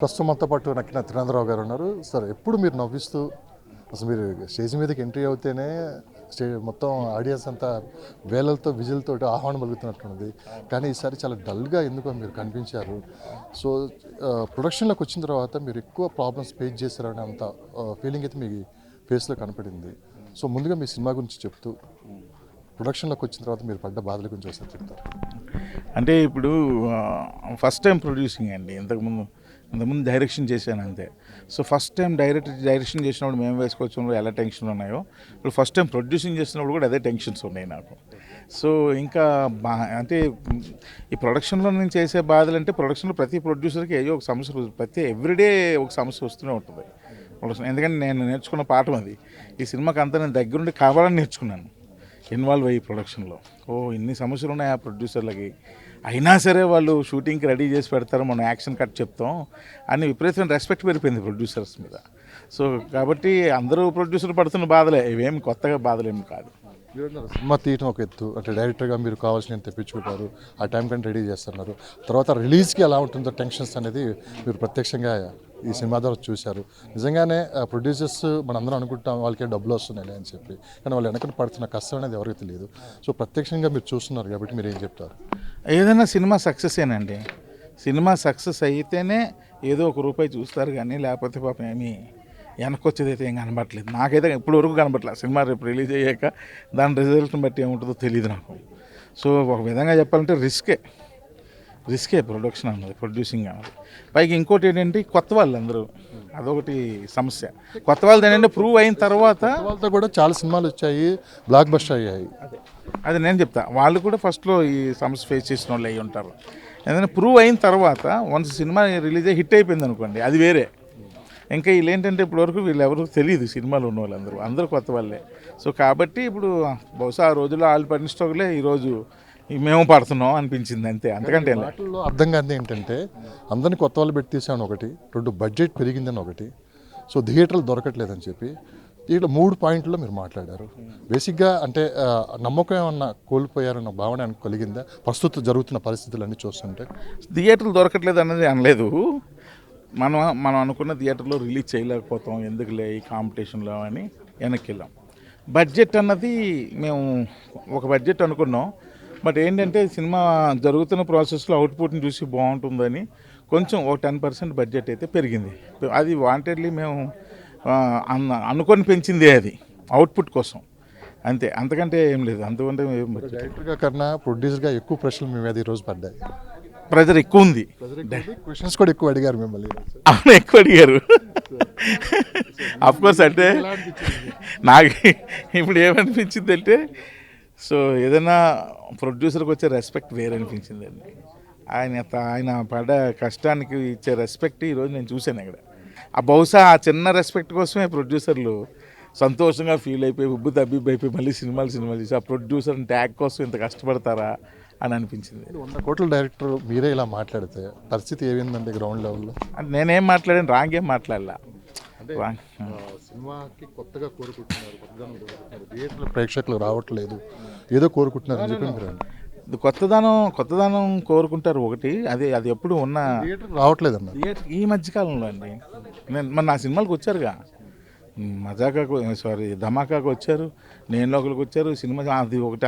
ప్రస్తుతం మనతో పాటు నక్కిన త్రినాథరావు గారు ఉన్నారు. సార్, ఎప్పుడు మీరు నవ్విస్తూ అసలు మీరు స్టేజ్ మీదకి ఎంట్రీ అవుతేనే మొత్తం ఆడియన్స్ అంతా వేలలతో విజిల్తో ఆహ్వానం పలుకుతున్నట్టున్నది. కానీ ఈసారి చాలా డల్గా ఎందుకో మీరు కనిపించారు. సో ప్రొడక్షన్లోకి వచ్చిన తర్వాత మీరు ఎక్కువ ప్రాబ్లమ్స్ ఫేస్ చేశారనే అంత ఫీలింగ్ అయితే మీ ఫేస్లో కనపడింది. సో ముందుగా మీ సినిమా గురించి చెప్తూ ప్రొడక్షన్లోకి వచ్చిన తర్వాత మీరు పడ్డ బాధల గురించి ఒకసారి చెప్తారు. అంటే ఇప్పుడు ఫస్ట్ టైం ప్రొడ్యూసింగ్ అండి. ఇంతకుముందు డైరెక్షన్ చేశాను అంతే. సో ఫస్ట్ టైం డైరెక్షన్ చేసినప్పుడు మేము వేసుకోవచ్చు ఎలా టెన్షన్లు ఉన్నాయో, ఇప్పుడు ఫస్ట్ టైం ప్రొడ్యూసింగ్ చేసినప్పుడు కూడా అదే టెన్షన్స్ ఉన్నాయి నాకు. సో ఇంకా అంటే ఈ ప్రొడక్షన్లో నేను చేసే బాధలు అంటే, ప్రొడక్షన్లో ప్రతి ప్రొడ్యూసర్కి ఏదో ఒక సమస్య, ఎవ్రీడే ఒక సమస్య వస్తూనే ఉంటుంది ప్రొడక్షన్. ఎందుకంటే నేను నేర్చుకున్న పాఠం అది. ఈ సినిమాకి అంతా నేను దగ్గరుండి కావాలని నేర్చుకున్నాను, ఇన్వాల్వ్ అయ్యి ప్రొడక్షన్లో. ఇన్ని సమస్యలు ఉన్నాయి ఆ ప్రొడ్యూసర్లకి, అయినా సరే వాళ్ళు షూటింగ్కి రెడీ చేసి పెడతారు, మనం యాక్షన్ కట్ చెప్తాం అని విపరీతమైన రెస్పెక్ట్ పెరిగిపోయింది ప్రొడ్యూసర్స్ మీద. సో కాబట్టి అందరూ ప్రొడ్యూసర్లు పడుతున్న బాధలే, ఇవేమి కొత్తగా బాధలేమి కాదు. సినిమా తీయటం ఒక ఎత్తు, అంటే డైరెక్టర్గా మీరు కావాల్సిన తెప్పించుకుంటారు, ఆ టైం కంటే రెడీ చేస్తున్నారు. తర్వాత రిలీజ్కి ఎలా ఉంటుందో టెన్షన్స్ అనేది మీరు ప్రత్యక్షంగా ఈ సినిమా ద్వారా చూశారు. నిజంగానే ప్రొడ్యూసర్స్ మనందరం అనుకుంటాం వాళ్ళకే డబ్బులు వస్తున్నాయి అని చెప్పి, కానీ వాళ్ళు వెనకటి పడుతున్న కష్టం అనేది ఎవరికి తెలియదు. సో ప్రత్యక్షంగా మీరు చూస్తున్నారు కాబట్టి మీరు ఏం చెప్తారు? ఏదైనా సినిమా సక్సెసేనండి. సినిమా సక్సెస్ అయితేనే ఏదో ఒక రూపాయి చూస్తారు, కానీ లేకపోతే పాపం ఏమీ వెనక్కి వచ్చేది అయితే ఏం కనబట్టలేదు. నాకైతే ఇప్పుడు వరకు కనబట్టలేదు. సినిమా రేపు రిలీజ్ అయ్యాక దాని రిజల్ట్ని బట్టి ఏముంటుందో తెలియదు నాకు. సో ఒక విధంగా చెప్పాలంటే రిస్కే ప్రొడక్షన్ అన్నది, ప్రొడ్యూసింగ్ అన్నది. పైకి ఇంకోటి ఏంటంటే కొత్త వాళ్ళు అందరూ, అదొకటి సమస్య. కొత్త వాళ్ళది ఏంటంటే ప్రూవ్ అయిన తర్వాత, వాళ్ళతో కూడా చాలా సినిమాలు వచ్చాయి, బ్లాక్ బస్టర్ అయ్యాయి. అది నేను చెప్తా, వాళ్ళు కూడా ఫస్ట్లో ఈ సమస్య ఫేస్ చేసిన వాళ్ళు అయ్యి ఉంటారు. ఏదైనా ప్రూవ్ అయిన తర్వాత వన్స్ సినిమా రిలీజ్ అయ్యి హిట్ అయిపోయింది అనుకోండి, అది వేరే. ఇంకా వీళ్ళు ఏంటంటే ఇప్పటివరకు వీళ్ళు ఎవరు తెలియదు, సినిమాలో ఉన్న వాళ్ళందరూ కొత్త వాళ్ళే. సో కాబట్టి ఇప్పుడు బహుశా ఆ రోజుల్లో వాళ్ళు పడిన స్టోకులే ఈరోజు మేము పడుతున్నాం అనిపించింది అంతే, అంతకంటే వాటిల్లో అర్థం కాదు ఏంటంటే అందరినీ కొత్త వాళ్ళు పెట్టి తీసాను ఒకటి, 2 బడ్జెట్ పెరిగిందని ఒకటి, సో థియేటర్లు దొరకట్లేదని చెప్పి ఇట్లా 3 పాయింట్లో మీరు మాట్లాడారు. బేసిక్గా అంటే నమ్మకం ఏమన్నా కోల్పోయారన్న భావన కలిగిందా ప్రస్తుతం జరుగుతున్న పరిస్థితులన్నీ చూస్తుంటే? థియేటర్లు దొరకట్లేదు అన్నది అనలేదు. మనం అనుకున్న థియేటర్లో రిలీజ్ చేయలేకపోతాం, ఎందుకులే ఈ కాంపిటీషన్లో అని వెనక్కి వెళ్ళాం. బడ్జెట్ అన్నది మేము ఒక బడ్జెట్ అనుకున్నాం, బట్ ఏంటంటే సినిమా జరుగుతున్న ప్రాసెస్లో అవుట్పుట్ని చూసి బాగుంటుందని కొంచెం ఒక 10% బడ్జెట్ అయితే పెరిగింది. అది వాంటెడ్లీ మేము అనుకొని పెంచిందే, అది అవుట్పుట్ కోసం అంతే, అంతకంటే ఏం లేదు. అంతకంటే డైరెక్టర్గా కన్నా ప్రొడ్యూసర్గా ఎక్కువ ప్రశ్నలు మీ మీద ఈరోజు పడ్డాయి. ప్రెజర్ ఎక్కువ ఉంది, క్వశ్చన్స్ కూడా ఎక్కువ అడిగారు మిమ్మల్ని. అవును, ఎక్కువ అడిగారు అఫ్కోర్స్. అంటే నాకు ఇప్పుడు ఏమనిపించింది అంటే, సో ఏదైనా ప్రొడ్యూసర్కి వచ్చే రెస్పెక్ట్ వేరే అనిపించిందండి. ఆయన పడ్డ కష్టానికి ఇచ్చే రెస్పెక్ట్ ఈరోజు నేను చూశాను ఇక్కడ. బహుశా ఆ చిన్న రెస్పెక్ట్ కోసమే ప్రొడ్యూసర్లు సంతోషంగా ఫీల్ అయిపోయి తబ్బిబ్బైపోయి మళ్ళీ సినిమాలు చేసి ఆ ప్రొడ్యూసర్ ట్యాగ్ కోసం ఇంత కష్టపడతారా అని అనిపించింది. 100 కోట్ల డైరెక్టర్ మీరే ఇలా మాట్లాడితే పరిస్థితి ఏమైందండి గ్రౌండ్ లెవెల్లో? అంటే నేనేం మాట్లాడాను, రాంగ్ ఏం మాట్లాడలా. సినిమాకి కొత్తగా కోరుకుంటున్నారు, థియేటర్లో ప్రేక్షకులు రావట్లేదు, ఏదో కోరుకుంటున్నారు అని చెప్పి మీరు కొత్తదనం కోరుకుంటారు ఒకటి. అది ఎప్పుడు ఉన్న థియేటర్ రావట్లేదు అన్న థియేటర్ ఈ మధ్యకాలంలో అండి. మరి నా సినిమాలకు వచ్చారుగా, ధమాకాకు వచ్చారు, నేను లోకల్కి వచ్చారు, సినిమా అది ఒకటి.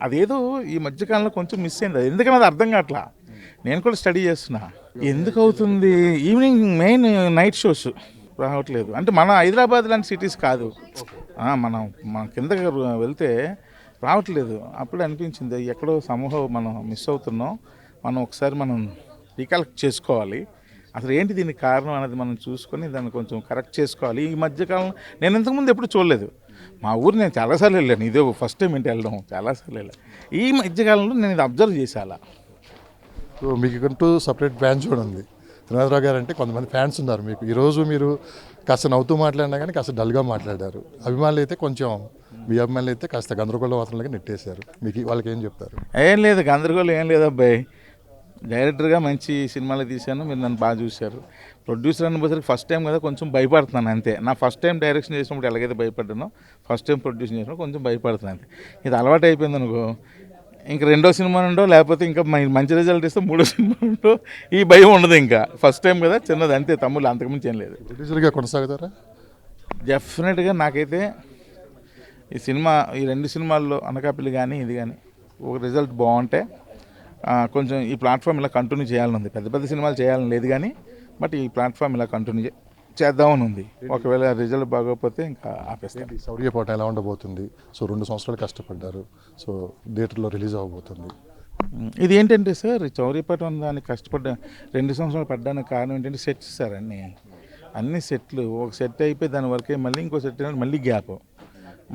అదేదో ఈ మధ్యకాలంలో కొంచెం మిస్ అయింది. అది ఎందుకని అది అర్థం కావట్లా. నేను కూడా స్టడీ చేస్తున్నా ఎందుకు అవుతుంది. ఈవినింగ్ మెయిన్ నైట్ షోస్ రావట్లేదు. అంటే మన హైదరాబాద్ లాంటి సిటీస్ కాదు, మన కిందకి వెళ్తే రావట్లేదు. అప్పుడు అనిపించింది ఎక్కడో సమూహం మనం మిస్ అవుతున్నాం, ఒకసారి మనం రీకలెక్ట్ చేసుకోవాలి, అసలు ఏంటి దీనికి కారణం అనేది మనం చూసుకొని దాన్ని కొంచెం కరెక్ట్ చేసుకోవాలి. ఈ మధ్యకాలం నేను ఇంతకుముందు ఎప్పుడు చూడలేదు. మా ఊరు నేను చాలాసార్లు వెళ్ళాను, ఇదే ఫస్ట్ టైం ఏంటి వెళ్ళడం, చాలాసార్లు వెళ్ళాను. ఈ మధ్యకాలంలో నేను ఇది అబ్జర్వ్ చేశాను. సో మీకంటూ సపరేట్ ఫ్యాన్స్ కూడా ఉంది. త్రినాథరావు గారు అంటే కొంతమంది ఫ్యాన్స్ ఉన్నారు మీకు. ఈరోజు మీరు కాస్త నవ్వుతూ మాట్లాడినా కానీ కాస్త డల్గా మాట్లాడారు. అభిమానులు అయితే కొంచెం, మీ అభిమానులు అయితే కాస్త గందరగోళ వాతావరణంగా నెట్టేశారు. మీకు వాళ్ళకి ఏం చెప్తారు? ఏం లేదు, గందరగోళం ఏం లేదు అబ్బాయి. డైరెక్టర్గా మంచి సినిమాలు తీశాను, మీరు నన్ను బాగా చూశారు. ప్రొడ్యూసర్ అనిపోసరికి ఫస్ట్ టైం కదా, కొంచెం భయపడుతున్నాను అంతే. నా ఫస్ట్ టైం డైరెక్షన్ చేసినప్పుడు ఎలాగైతే భయపడ్డానో, ఫస్ట్ టైం ప్రొడ్యూస్ చేసినప్పుడు కొంచెం భయపడుతున్నాను అంతే. ఇది అలవాటు అయిపోయింది అనుకో, ఇంకా రెండో సినిమా నుండో లేకపోతే ఇంకా మంచి రిజల్ట్ ఇస్తే మూడో సినిమా నుండో ఈ భయం ఉండదు. ఇంకా ఫస్ట్ టైం కదా, చిన్నది అంతే తమ్ముళ్ళు, అంతకుమించి ఏం లేదు. ప్రొడ్యూసర్గా కొనసాగుతారా? డెఫినెట్గా నాకైతే ఈ సినిమా, ఈ రెండు సినిమాల్లో అనకాపల్లి కానీ ఇది కానీ ఒక రిజల్ట్ బాగుంటే కొంచెం ఈ ప్లాట్ఫామ్ ఇలా కంటిన్యూ చేయాలని ఉంది. పెద్ద పెద్ద సినిమాలు చేయాలని లేదు కానీ, బట్ ఈ ప్లాట్ఫామ్ ఇలా కంటిన్యూ చేద్దామని ఉంది. ఒకవేళ రిజల్ట్ బాగోకపోతే ఇంకా ఆపేస్తాను. శౌర్యపాట ఎలా ఉండబోతుంది? సో 2 సంవత్సరాలు కష్టపడ్డారు, సో థియేటర్లో రిలీజ్ అవ్వబోతుంది. ఇది ఏంటంటే సార్, చౌరీపట్నం దానికి కష్టపడ్డా 2 సంవత్సరాలు పడ్డానికి కారణం ఏంటంటే సెట్స్ సార్. అన్ని సెట్లు ఒక సెట్ అయిపోయి దాని వరకే మళ్ళీ ఇంకో సెట్ మళ్ళీ గ్యాప్,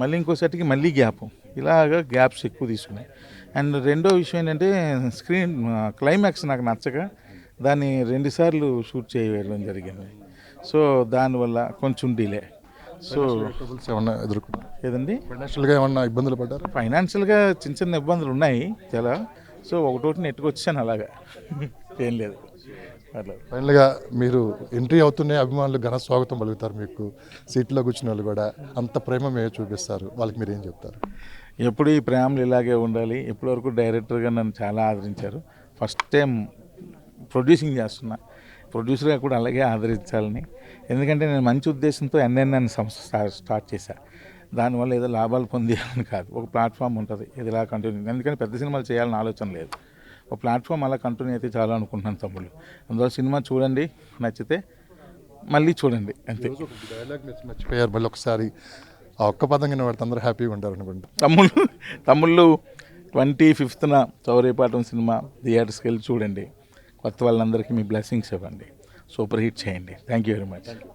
మళ్ళీ ఇంకో సెట్కి మళ్ళీ గ్యాప్, ఇలాగా గ్యాప్స్ ఎక్కువ తీసుకున్నాయి. అండ్ రెండో విషయం ఏంటంటే స్క్రీన్ క్లైమాక్స్ నాకు నచ్చక దాన్ని 2 సార్లు షూట్ చేయడం జరిగింది. సో దానివల్ల కొంచెం డిలే. సో ఏమన్నా ఎదుర్కొన్నారు ఏదండి, ఫైనాన్షియల్గా ఏమన్నా ఇబ్బందులు పడ్డారు? ఫైనాన్షియల్గా చిన్న చిన్న ఇబ్బందులు ఉన్నాయి చాలా. సో ఒకటోటి నెట్టుకొచ్చాను అలాగా, ఏం లేదు అట్లా. ఫైనల్గా మీరు ఎంట్రీ అవుతున్న అభిమానులు ఘన స్వాగతం పలుకుతారు. మీకు సీట్లో కూర్చున్న వాళ్ళు కూడా అంత ప్రేమ మీరు చూపిస్తారు. వాళ్ళకి మీరు ఏం చెప్తారు? ఎప్పుడు ఈ ప్రేమలు ఇలాగే ఉండాలి. ఇప్పటివరకు డైరెక్టర్గా నన్ను చాలా ఆదరించారు. ఫస్ట్ టైం ప్రొడ్యూసింగ్ చేస్తున్నా, ప్రొడ్యూసర్గా కూడా అలాగే ఆదరించాలని. ఎందుకంటే నేను మంచి ఉద్దేశంతో ఎన్ఎన్ఎన్ సంస్థ స్టార్ట్ చేశాను. దానివల్ల ఏదో లాభాలు పొందేయాలని కాదు, ఒక ప్లాట్ఫామ్ ఉంటుంది, ఇది ఇలా కంటిన్యూ. ఎందుకంటే పెద్ద సినిమాలు చేయాలని ఆలోచన లేదు, ఒక ప్లాట్ఫామ్ అలా కంటిన్యూ అయితే చాలా అనుకుంటున్నాను తమ్ముళ్ళు. అందువల్ల సినిమా చూడండి, నచ్చితే మళ్ళీ చూడండి అంతే. డైలాగ్ మర్చిపోయారు, మళ్ళీ ఒకసారి ఆ ఒక్క పదంగా వాడితే అందరూ హ్యాపీగా ఉంటారు అనుకుంటా. తమ్ముళ్ళు 25న చౌరీపాటం సినిమా థియేటర్స్కి వెళ్ళి చూడండి. కొత్త వాళ్ళందరికీ మీ బ్లెస్సింగ్స్ ఇవ్వండి, సూపర్ హిట్ చేయండి. Thank you very much.